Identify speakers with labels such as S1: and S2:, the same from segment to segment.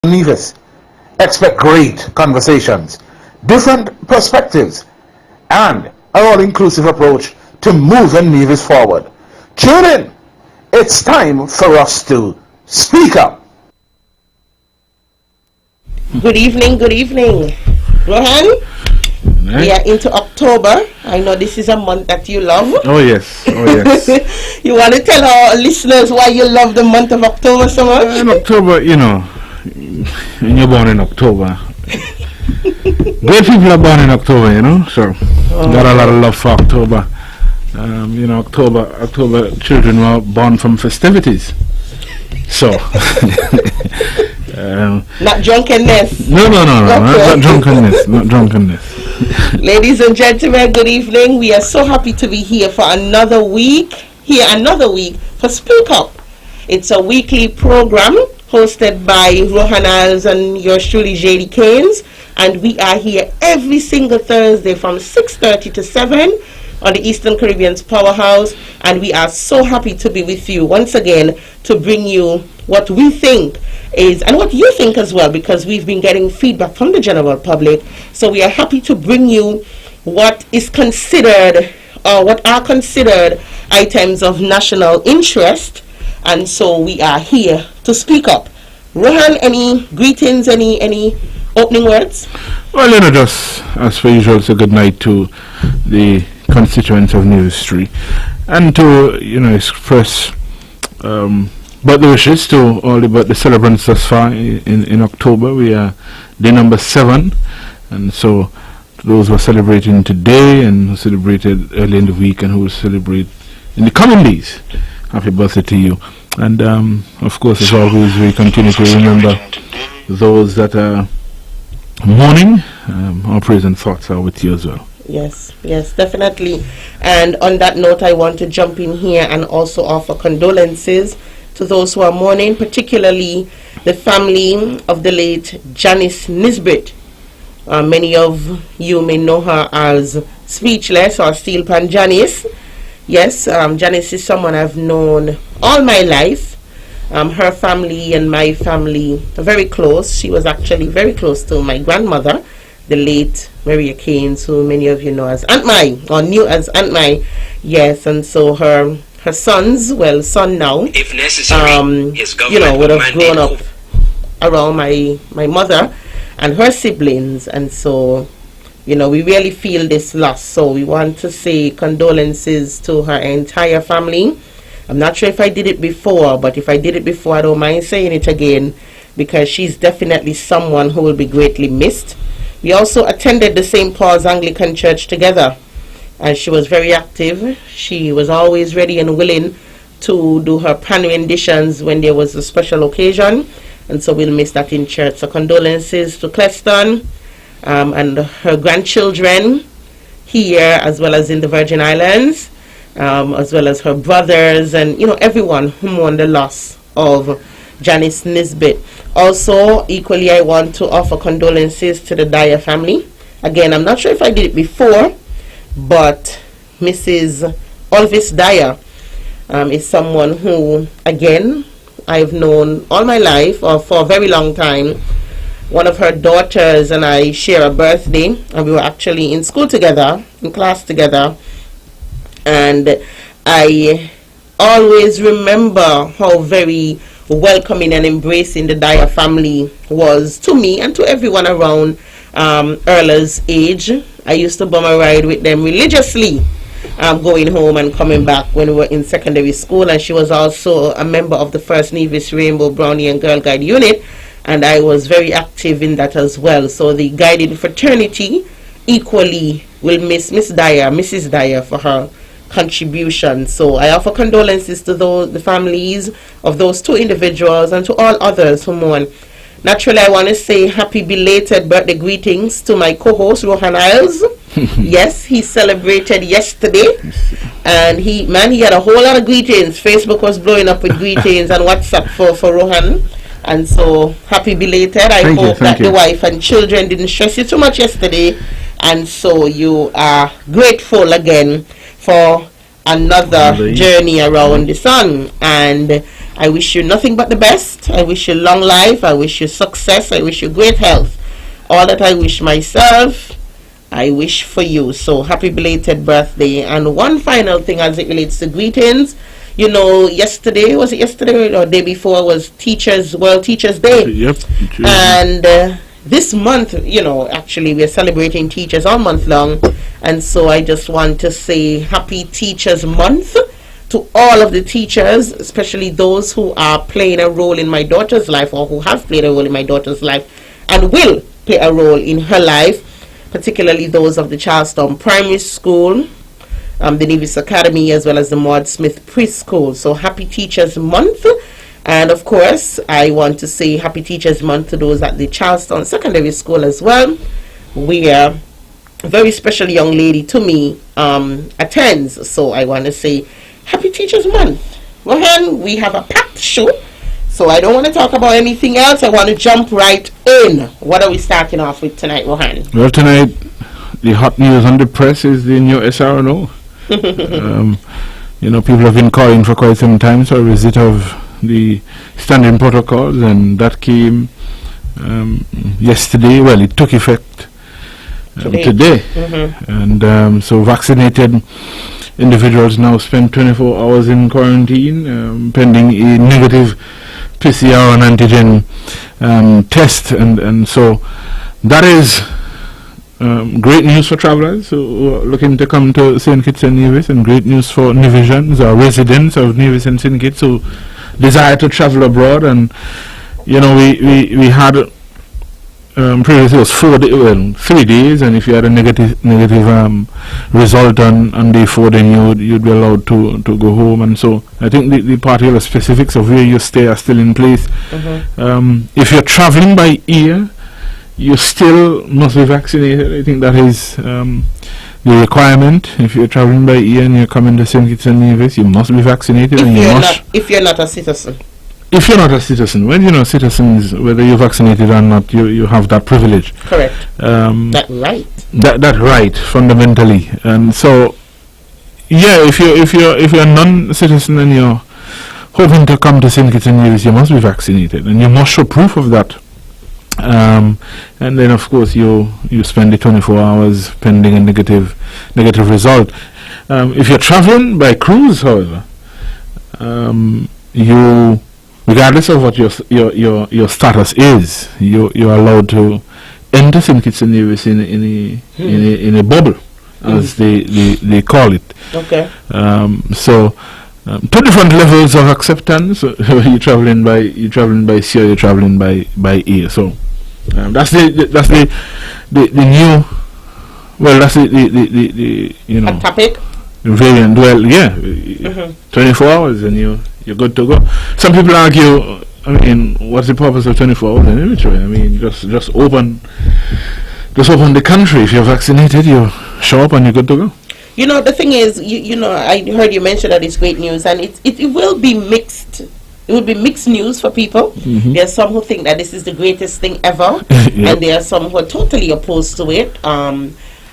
S1: Nevis. Expect great conversations, different perspectives, and an all-inclusive approach to moving Nevis forward. Tune in. It's time for us to speak up.
S2: Good evening, Rohan.
S3: Right.
S2: We are into October. I know this is a month that you love.
S3: Oh yes.
S2: You want to tell our listeners why you love the month of October so much?
S3: In October, when you're born in October, great people are born in October, so got a lot of love for October. October children were born from festivities. So
S2: not drunkenness.
S3: No, not drunkenness.
S2: Ladies and gentlemen, good evening. We are so happy to be here for another week for Speak Up. It's a weekly program hosted by Rohan and yours truly, Jaedee Caines, and we are here every single Thursday from 6:30 to 7 on the Eastern Caribbean's Powerhouse, and we are so happy to be with you once again to bring you what we think is, and what you think as well, because we've been getting feedback from the general public. So we are happy to bring you what is considered, or what are considered items of national interest, and so we are here to speak up. Rohan, any greetings, any opening words?
S3: Well, just as per usual, it's a good night to the constituents of New History, and to express birthday wishes to all the birthday celebrants thus far in October. We are day number 7, and so to those who are celebrating today and who celebrated early in the week and who will celebrate in the coming days, happy birthday to you. And of course, as always, we continue to remember those that are mourning. Our prayers and thoughts are with you as well.
S2: Yes, definitely. And on that note, I want to jump in here and also offer condolences to those who are mourning, particularly the family of the late Janice Nisbet. Many of you may know her as Speechless or Steel Pan Janice. Yes, Janice is someone I've known all my life. Her family and my family are very close. She was actually very close to my grandmother, the late Jaedee Caines, who many of you know as Aunt Mai, or knew as Aunt Mai. Yes, and so her sons, well, son now,
S4: if necessary,
S2: would have grown up around my mother and her siblings, and so we really feel this loss. So we want to say condolences to her entire family. I'm not sure if I did it before, but if I did it before, I don't mind saying it again, because she's definitely someone who will be greatly missed. We also attended the St. Paul's Anglican Church together, and she was very active. She was always ready and willing to do her pan renditions when there was a special occasion, and so we'll miss that in church. So condolences to Cleston and her grandchildren here, as well as in the Virgin Islands, as well as her brothers and everyone who mourned the loss of Janice Nisbet. Also, equally, I want to offer condolences to the Dyer family. Again, I'm not sure if I did it before, but Mrs. Olvis Dyer is someone who, again, I've known all my life, or for a very long time. One of her daughters and I share a birthday, and we were actually in school together, in class together, and I always remember how very welcoming and embracing the Dyer family was to me and to everyone around Erla's age. I used to bum a ride with them religiously, going home and coming back when we were in secondary school, and she was also a member of the First Nevis Rainbow Brownie and Girl Guide unit, and I was very active in that as well. So the guiding fraternity equally will miss Mrs. Dyer for her contribution. So I offer condolences to the families of those two individuals and to all others who mourn. Naturally, I want to say happy belated birthday greetings to my co-host Rohan Isles. Yes, he celebrated yesterday, and he had a whole lot of greetings. Facebook was blowing up with greetings and WhatsApp for Rohan. And so happy belated. I hope that the wife and children didn't stress you too much yesterday, and so you are grateful again for another journey around the sun. And I wish you nothing but the best. I wish you long life. I wish you success. I wish you great health. All that I wish myself, I wish for you. So happy belated birthday. And one final thing as it relates to greetings. You know, yesterday, was it yesterday or day before, was World Teachers Day.
S3: Yep.
S2: And this month, you know, actually we're celebrating teachers all month long. And so I just want to say happy Teachers Month to all of the teachers, especially those who are playing a role in my daughter's life, or who have played a role in my daughter's life and will play a role in her life, particularly those of the Charlestown Primary School, the Nevis Academy, as well as the Maud Smith Preschool. So happy Teachers Month. And of course, I want to say happy Teachers Month to those at the Charlestown Secondary School as well, where a very special young lady to me attends. So I want to say happy Teachers Month. Rohan, we have a packed show, so I don't want to talk about anything else. I want to jump right in. What are we starting off with tonight, Rohan?
S3: Well, tonight, the hot news on the press is the new SRNO. You know, people have been calling for quite some time for a visit of the standing protocols, and that came yesterday. Well, it took effect today. And so vaccinated individuals now spend 24 hours in quarantine, pending a negative PCR and antigen test, and so that is great news for travellers who are looking to come to St. Kitts and Nevis, and great news for Nevisians or residents of Nevis and St. Kitts who desire to travel abroad. And you know, we had previously it was 3 days, and if you had a negative result on day 4, then you'd be allowed to go home. And so I think the particular specifics of where you stay are still in place. If you're traveling by air, you still must be vaccinated. I think that is the requirement. If you're traveling by air and you're coming to St. Kitts and Nevis, you must be vaccinated.
S2: If you're not a citizen.
S3: If you're not a citizen, well, you know, citizens, whether you're vaccinated or not, you have that privilege.
S2: Correct. That right.
S3: That right, fundamentally. And so, yeah, if you're a non-citizen and you're hoping to come to St. Kitts and Nevis, you must be vaccinated, and you must show proof of that. And then, of course, you spend the 24 hours pending a negative result. If you're traveling by cruise, however, you, regardless of what your status is, you're allowed to enter St. Kitts and Nevis in a bubble, as they call it.
S2: Okay.
S3: So. 2 different levels of acceptance. You're traveling by sea, or you're traveling by air. So that's the new. Well, that's the you know,
S2: a topic.
S3: Variant. Well, yeah, 24 hours and you're good to go. Some people argue, I mean, what's the purpose of 24 hours in military? I mean, just open the country. If you're vaccinated, you show up and you're good to go.
S2: You know, the thing is, you know, I heard you mention that it's great news, and it will be mixed. It will be mixed news for people. There are some who think that this is the greatest thing ever, and there are some who are totally opposed to it.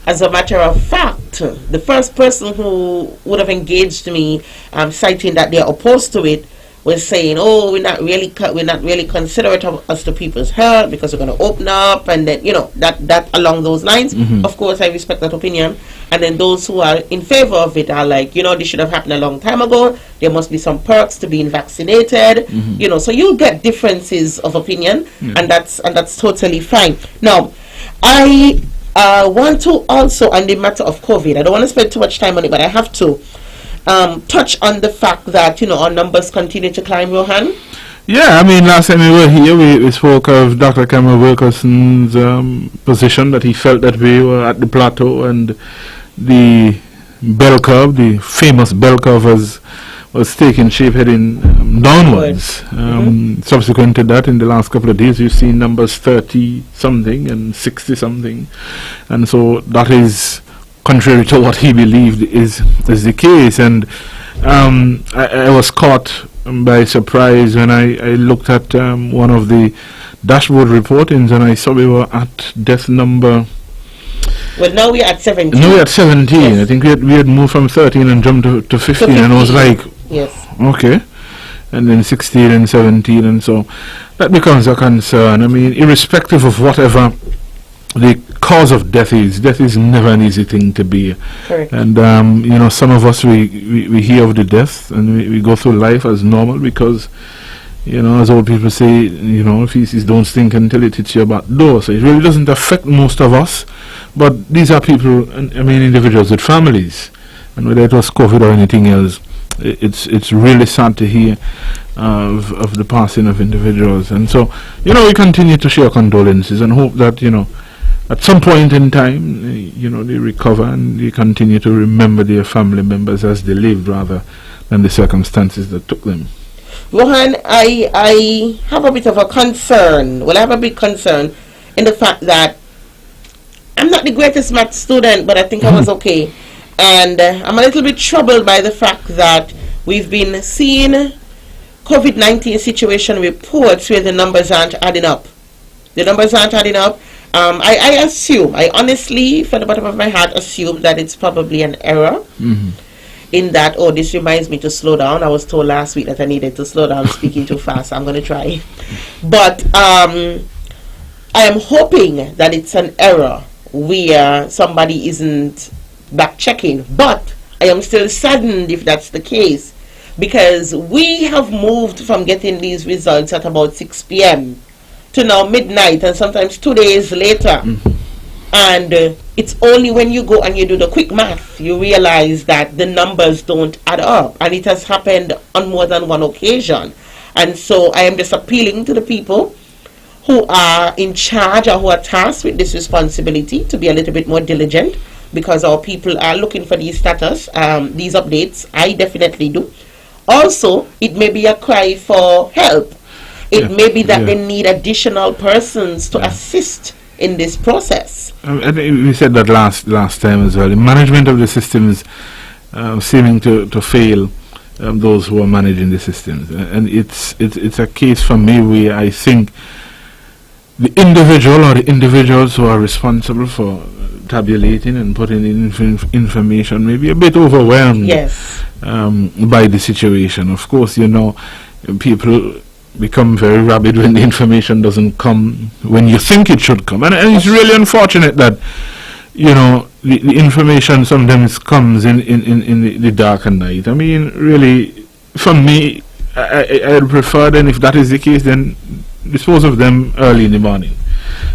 S2: As a matter of fact, the first person who would have engaged me, citing that they are opposed to it, was saying, "Oh, we're not really considerate as to people's health because we're going to open up," and then, you know, that along those lines. Of course, I respect that opinion. And then those who are in favor of it are like, you know, this should have happened a long time ago. There must be some perks to being vaccinated. You know, so you'll get differences of opinion, and that's totally fine. Now, I want to also, on the matter of COVID, I don't want to spend too much time on it, but I have to touch on the fact that, you know, our numbers continue to climb, Rohan.
S3: Yeah, I mean, last time we were here, we spoke of Dr. Cameron Wilkerson's position that he felt that we were at the plateau, and the bell curve, the famous bell curve, was taking shape, heading downwards. Subsequent to that, in the last couple of days, you've seen numbers 30-something and 60-something, and so that is contrary to what he believed is the case. And I was caught by surprise when I looked at one of the dashboard reportings, and I saw we were at death number.
S2: Well, now we're at 17.
S3: Now we're at 17. Yes. I think we had moved from 13 and jumped to 15, and I was like,
S2: yes,
S3: okay. and then 16 and 17, and so that becomes a concern. I mean, irrespective of whatever the cause of death is never an easy thing to be.
S2: Correct.
S3: And some of us we hear of the death and we go through life as normal because, as old people say, feces don't stink until it hits your back door. So it really doesn't affect most of us. But these are people, individuals with families. And whether it was COVID or anything else, it's really sad to hear of the passing of individuals. And so, we continue to share condolences and hope that, at some point in time, they recover and they continue to remember their family members as they lived rather than the circumstances that took them.
S2: Rohan, I have a bit of a concern. Well, I have a big concern in the fact that I'm not the greatest math student, but I think I was okay. And I'm a little bit troubled by the fact that we've been seeing COVID-19 situation reports where the numbers aren't adding up. The numbers aren't adding up. I honestly, from the bottom of my heart, assume that it's probably an error. In that, this reminds me to slow down. I was told last week that I needed to slow down speaking too fast. I'm going to try. But I am hoping that it's an error where somebody isn't back checking. But I am still saddened if that's the case, because we have moved from getting these results at about 6 p.m. to now midnight and sometimes 2 days later. And it's only when you go and you do the quick math you realize that the numbers don't add up, and it has happened on more than one occasion. And so I am just appealing to the people who are in charge or who are tasked with this responsibility to be a little bit more diligent, because our people are looking for these status, these updates. I definitely do. Also, it may be a cry for help. It may be that they need additional persons to assist in this process.
S3: I think we said that last time as well. The management of the systems seeming to fail those who are managing the systems, and it's a case for me where I think the individual or the individuals who are responsible for tabulating and putting in information may be a bit overwhelmed by the situation. Of course, people become very rabid when the information doesn't come when you think it should come, and it's really unfortunate that the information sometimes comes in the dark and night. I mean, really, for me, I'd prefer, then, if that is the case, then dispose of them early in the morning.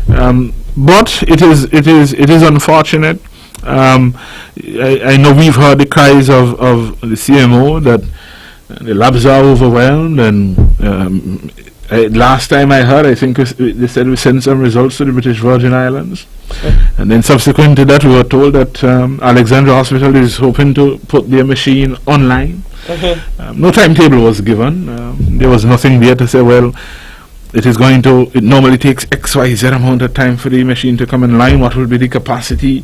S3: But it is unfortunate. I know we've heard the cries of the CMO that the labs are overwhelmed, and last time I heard, I think they said we sent some results to the British Virgin Islands, and then subsequent to that we were told that Alexandra Hospital is hoping to put their machine online. No timetable was given. There was nothing there to say, well, it normally takes XYZ amount of time for the machine to come online. What will be the capacity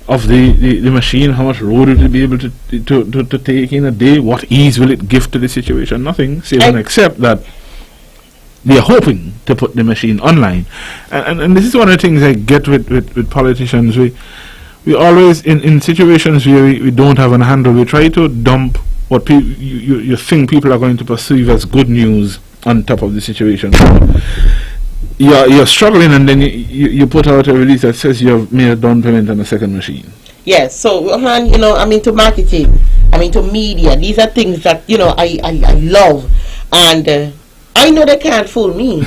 S3: of the machine? How much load will it be able to take in a day? What ease will it give to the situation? Nothing, except that they are hoping to put the machine online. And this is one of the things I get with politicians. We always, in situations where we don't have a handle, we try to dump what you think people are going to perceive as good news on top of the situation. You're struggling, and then you put out a release that says you have made a down payment on a second machine.
S2: Yes, so Rohan, I'm into marketing, I'm into media. These are things that I love, and I know they can't fool me.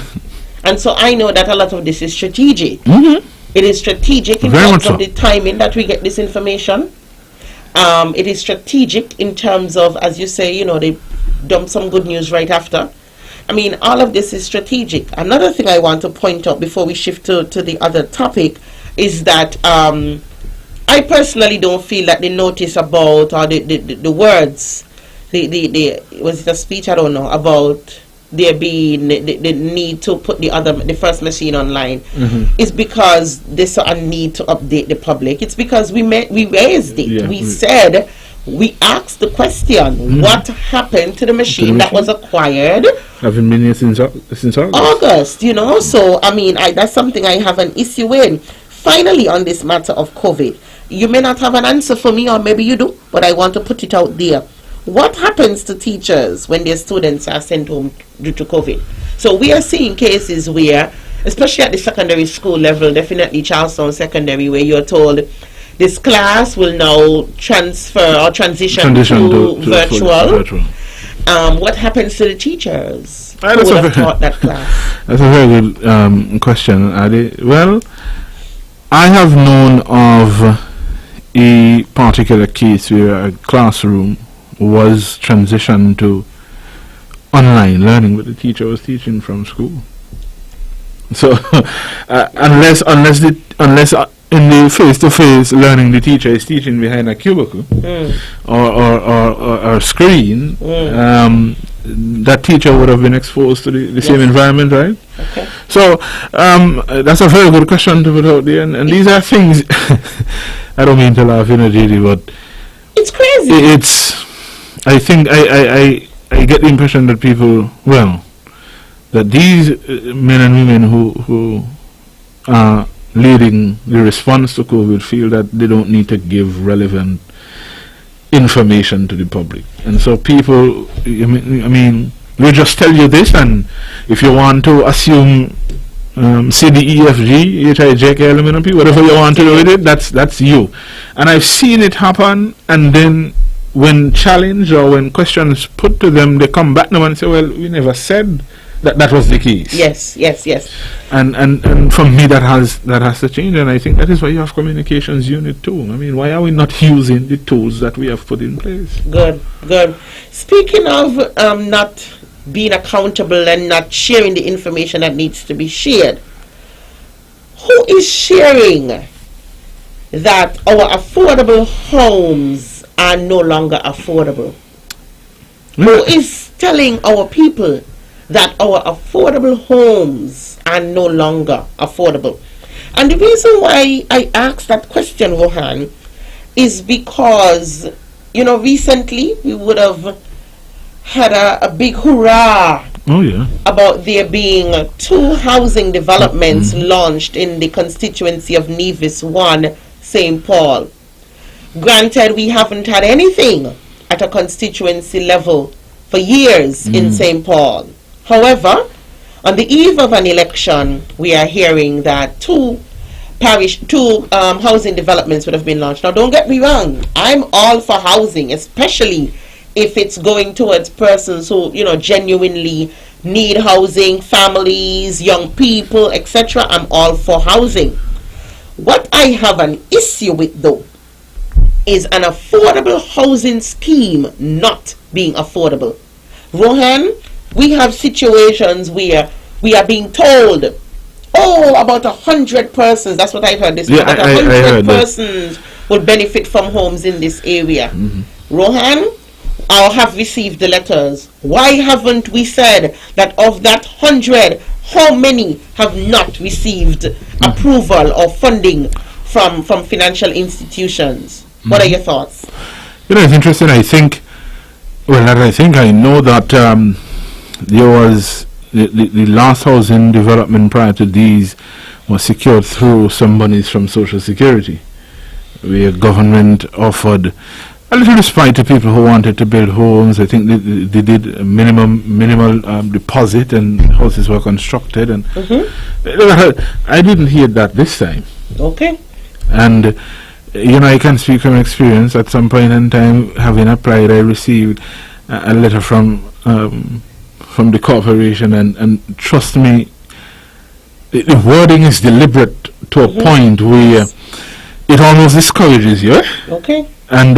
S2: And so I know that a lot of this is strategic. It is strategic in terms of the timing that we get this information. It is strategic in terms of, as you say, they dump some good news right after. I mean, all of this is strategic. Another thing I want to point out before we shift to the other topic is that I personally don't feel that the notice about, or the words, was it a speech? I don't know, about there being the need to put the first machine online is because there's a need to update the public. It's because we raised it. We said, we asked the question, what happened to the machine that was acquired?
S3: Haven't been here since August.
S2: So I mean, that's something I have an issue with. Finally, on this matter of COVID, you may not have an answer for me, or maybe you do, but I want to put it out there. what happens to teachers when their students are sent home due to COVID? So we are seeing cases where, especially at the secondary school level, definitely Charlestown Secondary, where you're told this class will now transfer or transition to virtual. What happens to the teachers who would have taught that class?
S3: That's a very good question, Adi. Well, I have known of a particular case where a classroom was transitioned to online learning, but the teacher was teaching from school. So, unless in the face-to-face learning, the teacher is teaching behind a cubicle or screen, that teacher would have been exposed to the same environment, right?
S2: Okay.
S3: So, that's a very good question to put out there, and these are things. I don't mean to laugh, Jaedee, but
S2: it's crazy.
S3: I think I get the impression that people, that these men and women who are leading the response to COVID feel that they don't need to give relevant information to the public. And so people, I mean, we just tell you this, and if you want to assume C, D, E, F, G, H, I, J, K, L, M, N, P, whatever you want to do with it, that's you. And I've seen it happen, and then when challenged or when questions put to them, they come back now and say, well, we never said that was the case.
S2: Yes.
S3: And for me, that has to change, and I think that is why you have communications unit too. I mean, why are we not using the tools that we have put in place?
S2: Good. Speaking of not being accountable and not sharing the information that needs to be shared, who is sharing that our affordable homes are no longer affordable? Who is telling our people that our affordable homes are no longer affordable? And the reason why I asked that question, Rohan, is because, recently we would have had a big hurrah about there being 2 housing developments launched in the constituency of Nevis 1, St. Paul. Granted, we haven't had anything at a constituency level for years in St. Paul. However, on the eve of an election, we are hearing that 2 housing developments would have been launched. Now, don't get me wrong. I'm all for housing, especially if it's going towards persons who, genuinely need housing, families, young people, etc. I'm all for housing. What I have an issue with, though, is an affordable housing scheme not being affordable. Rohan, we have situations where we are being told, about 100 persons, that's what I've heard this, about 100 persons would benefit from homes in this area. Rohan, I have received the letters. Why haven't we said that of that 100, how many have not received approval or funding from financial institutions? What are your thoughts?
S3: It's interesting. I know that there was the last housing development prior to these was secured through some monies from Social Security, where government offered a little respite to people who wanted to build homes. I think they did a minimal deposit, and houses were constructed. And I didn't hear that this time.
S2: Okay.
S3: And I can speak from experience. At some point in time, having applied, I received a letter from the corporation, and trust me, the wording is deliberate to a point where it almost discourages you.
S2: Okay.
S3: And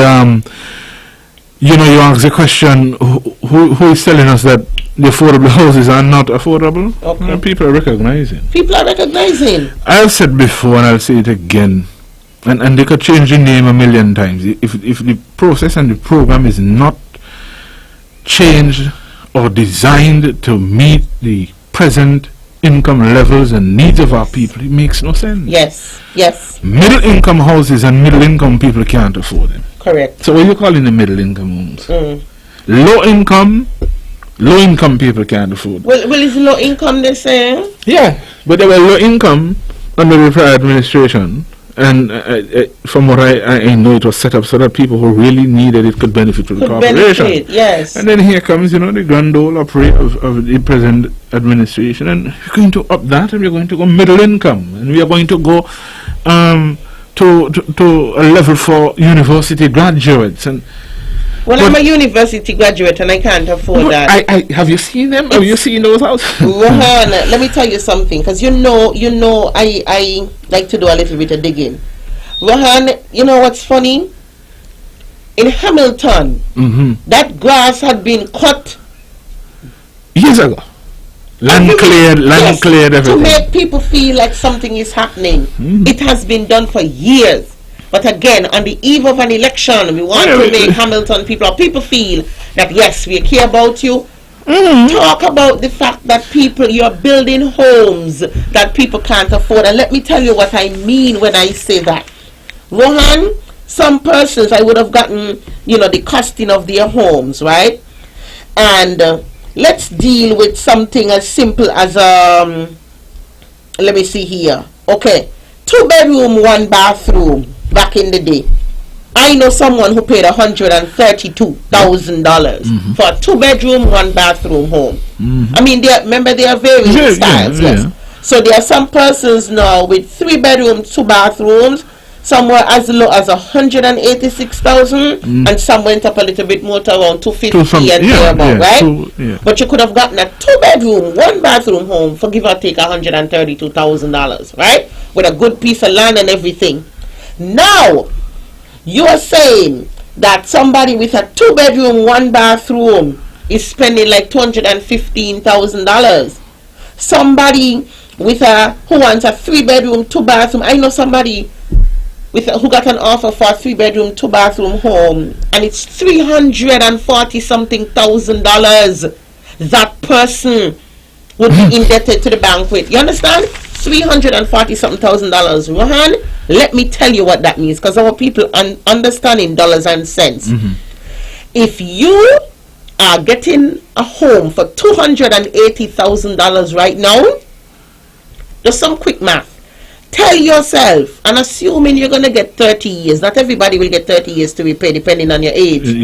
S3: you ask the question, who is telling us that the affordable houses are not affordable?
S2: Okay.
S3: People are recognizing.
S2: I
S3: have said before, and I'll say it again, and they could change the name a million times. If the process and the program is not changed or designed to meet the present income levels and needs of our people, it makes no sense.
S2: Yes.
S3: Middle income houses and middle income people can't afford them.
S2: Correct.
S3: So what are you calling the middle income homes? Low income people can't afford.
S2: Well, it's low income, they say.
S3: Yeah, but they were low income under the prior administration, And from what I know, it was set up so that people who really needed it could benefit from the corporation.
S2: Benefit, yes.
S3: And then here comes, the grand old operator of the present administration, and we're going to up that, and we're going to go middle income, and we are going to go to a level for university graduates. And
S2: well, I'm a university graduate and I can't afford that.
S3: I have you seen them? Have you seen those houses?
S2: Rohan, let me tell you something, because I like to do a little bit of digging. Rohan, you know what's funny? In Hamilton, that grass had been cut
S3: years ago. Land cleared, everything.
S2: To make people feel like something is happening. It has been done for years. But again, on the eve of an election, we want to make Hamilton people feel that yes, we care about you. Talk about the fact that you're building homes that people can't afford. And let me tell you what I mean when I say that. Rohan, some persons I would have gotten, the costing of their homes, right? And let's deal with something as simple as, let me see here. Okay, 2-bedroom, 1-bathroom. Back in the day, I know someone who paid $132,000 for a 2-bedroom, 1-bathroom home. I mean, there are various styles. Yes. So there are some persons now with 3-bedrooms, 2 bathrooms. Some were as low as $186,000, and some went up a little bit more to around $250 and thereabout, right? But you could have gotten a 2-bedroom, 1-bathroom home for give or take $132,000, right? With a good piece of land and everything. Now, you are saying that somebody with a 2-bedroom, 1-bathroom is spending like $215,000. Somebody who wants a 3-bedroom, 2-bathroom. I know somebody who got an offer for a 3-bedroom, 2-bathroom home, and it's $340-something thousand. That person would be indebted to the bank with. You understand? $340-something thousand. Rohan, let me tell you what that means, because our people understand in dollars and cents. If you are getting a home for $280,000 right now, just some quick math. Tell yourself, and assuming you're going to get 30 years, not everybody will get 30 years to repay depending on your age.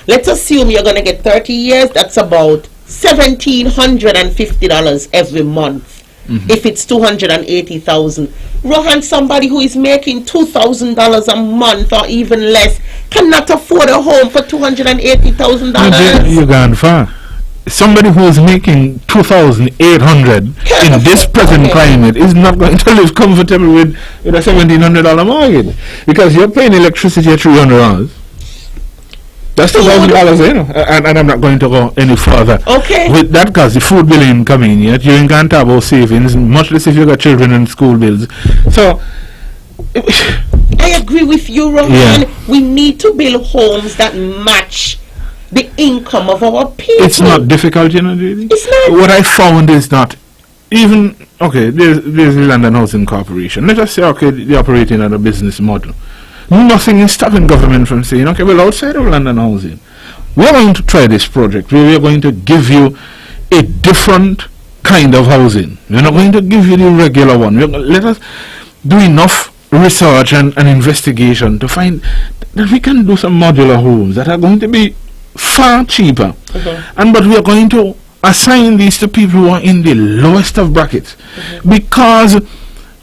S2: Let's assume you're going to get 30 years, that's about $1,750 every month. If it's $280,000. Rohan, somebody who is making $2,000 a month or even less cannot afford a home for $280,000.
S3: You're gone far. Somebody who is making $2,800 in this present climate is not going to live comfortably with a $1,700 mortgage, because you're paying electricity at $300. That's $2,000, and I'm not going to go any further with that, because the food bill ain't coming yet. You ain't going to have savings, much less if you got children and school bills. So
S2: I agree with you, Rohan. We need to build homes that match the income of our people.
S3: It's not difficult, Jaedee.
S2: It's not.
S3: What I found is not even there's the Land and Housing Corporation. Let us say they're operating on a business model. Nothing is stopping government from saying, outside of land and housing, we're going to try this project where we're going to give you a different kind of housing. We're not going to give you the regular one. Let us do enough research and investigation to find that we can do some modular homes that are going to be far cheaper. But we are going to assign these to people who are in the lowest of brackets. Because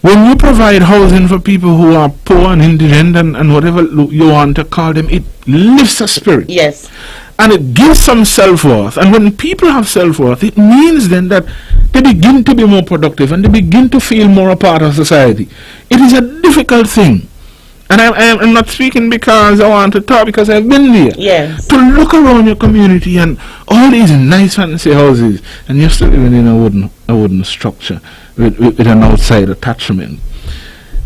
S3: when you provide housing for people who are poor and indigent and whatever you want to call them, it lifts a spirit.
S2: Yes.
S3: And it gives some self-worth. And when people have self-worth, it means then that they begin to be more productive and they begin to feel more a part of society. It is a difficult thing. And I'm not speaking because I want to talk, because I've been there.
S2: Yes.
S3: To look around your community and all these nice fancy houses, and you're still living in a wooden structure with an outside attachment.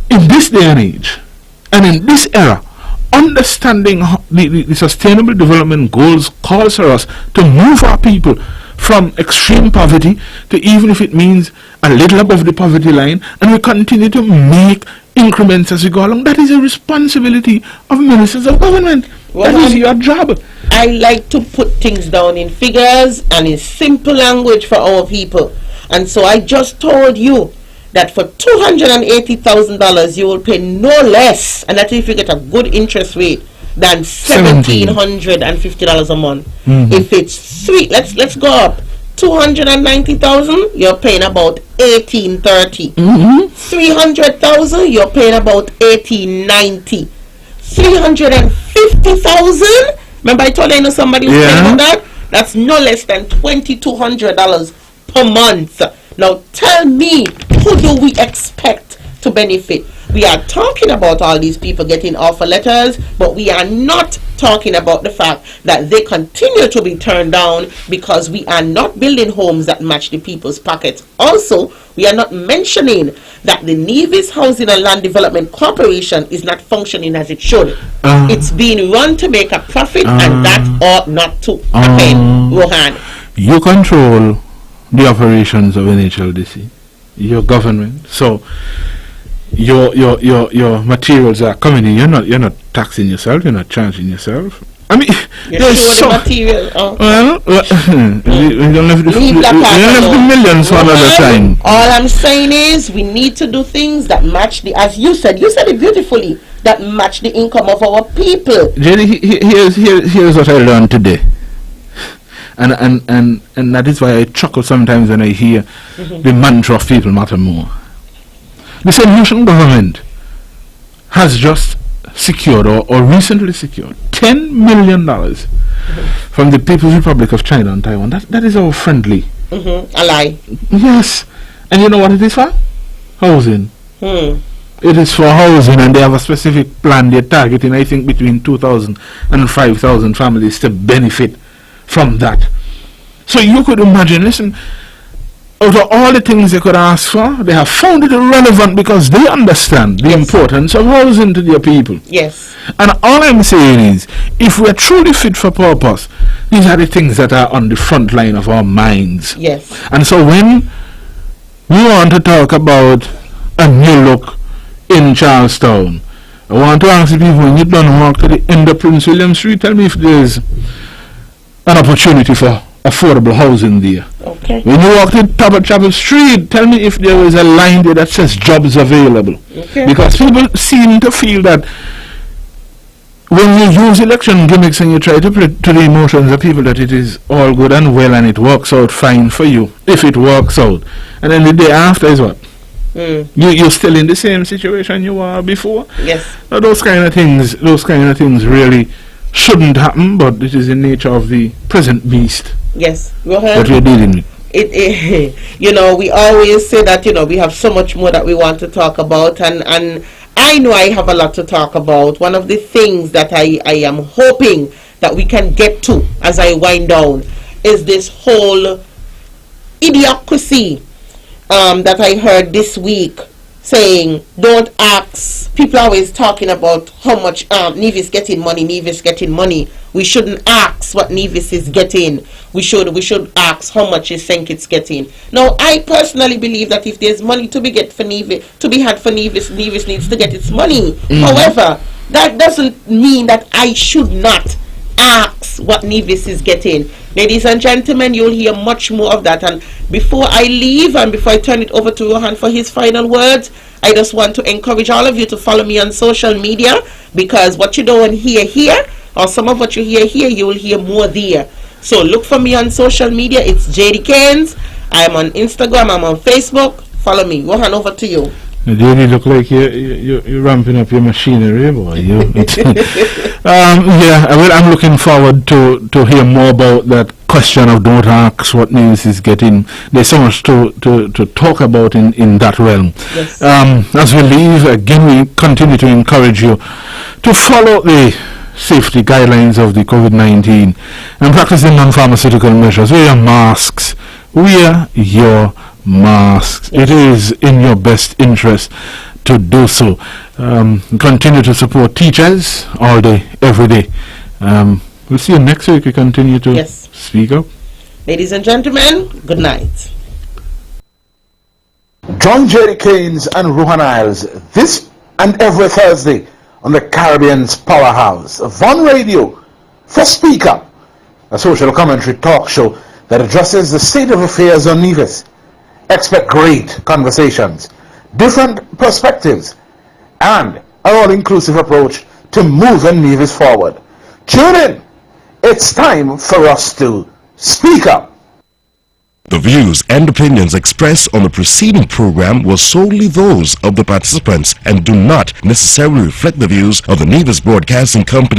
S3: In this day and age, and in this era, understanding the sustainable development goals calls for us to move our people from extreme poverty to, even if it means a little above the poverty line, and we continue to make increments as we go along. That is a responsibility of ministers of government. That is your job.
S2: I like to put things down in figures and in simple language for our people. And so I just told you that for $280,000 you will pay no less, and that if you get a good interest rate, than $1,750 a month. If it's let's go up. 290,000, you're paying about 1,830. 300,000, you're paying about 1,890. 350,000. Remember I told you somebody was paying about that? That's no less than $2,200 per month. Now tell me, who do we expect to benefit? We are talking about all these people getting offer letters, but we are not talking about the fact that they continue to be turned down because we are not building homes that match the people's pockets. Also, we are not mentioning that the Nevis Housing and Land Development Corporation is not functioning as it should. It's being run to make a profit, and that ought not to happen. Rohan,
S3: you control the operations of NHLDC, your government, so your materials are coming in. You're not taxing yourself. You're not charging yourself. I mean, there's
S2: sure
S3: so
S2: the material.
S3: we don't have the millions one at a time.
S2: All I'm saying is we need to do things that match the, as you said it beautifully, that match the income of our people.
S3: Jaedee, here's what I learned today. And that is why I chuckle sometimes when I hear the mantra of people matter more. The St. Lucian government has just secured or recently secured $10 million from the People's Republic of China and Taiwan. That is our friendly.
S2: A lie.
S3: Yes. And you know what it is for? Housing. It is for housing, and they have a specific plan. They're targeting, I think, between 2,000 and 5,000 families to benefit from that. So you could imagine, listen, out of all the things they could ask for, they have found it relevant because they understand the importance of housing to their people.
S2: Yes.
S3: And all I'm saying is, if we're truly fit for purpose, these are the things that are on the front line of our minds.
S2: Yes.
S3: And so when we want to talk about a new look in Charlestown, I want to ask the people, when you don't walk to the end of Prince William Street, tell me if there's an opportunity for affordable housing there.
S2: Okay.
S3: When you walk to Tabard Chapel Street, tell me if there is a line there that says jobs available.
S2: Okay.
S3: Because people seem to feel that when you use election gimmicks and you try to play to the emotions of people, that it is all good and well and it works out fine for you, if it works out. And then the day after is what? You're still in the same situation you were before.
S2: Yes.
S3: Now, those kind of things really shouldn't happen, but it is the nature of the present beast.
S2: Yes.
S3: That we're dealing with.
S2: We always say that, we have so much more that we want to talk about, and I know I have a lot to talk about. One of the things that I am hoping that we can get to as I wind down is this whole idiocracy that I heard this week, saying don't ask. People are always talking about how much Nevis getting money. We shouldn't ask what Nevis is getting. We should ask how much you think it's getting. Now, I personally believe that if there's money to be had for Nevis needs to get its money. However, that doesn't mean that I should not ask what Nevis is getting. Ladies and gentlemen, you'll hear much more of that. And before I leave and before I turn it over to Rohan for his final words, I just want to encourage all of you to follow me on social media, because what you don't hear here, or some of what you hear here, you will hear more there. So look for me on social media. It's Jaedee Caines. I'm on Instagram. I'm on Facebook. Follow me. Rohan, over to you.
S3: Jaedee, look like you're ramping up your machinery, boy. I'm looking forward to hear more about that question of don't ask what Nevis is getting. There's so much to talk about in that realm.
S2: Yes.
S3: As we leave, again, we continue to encourage you to follow the safety guidelines of the COVID-19 and practicing non-pharmaceutical measures. Wear your masks. Yes. It is in your best interest to do so. Continue to support teachers all day, every day. We'll see you next week. We continue to speak up.
S2: Ladies and gentlemen, good night.
S1: Join Jaedee Caines and Rohan Isles this and every Thursday on the Caribbean's powerhouse, Von Radio, for Speak Up, a social commentary talk show that addresses the state of affairs on Nevis. Expect great conversations, different perspectives, and an all-inclusive approach to moving Nevis forward. Tune in. It's time for us to speak up.
S5: The views and opinions expressed on the preceding program were solely those of the participants and do not necessarily reflect the views of the Nevis Broadcasting Company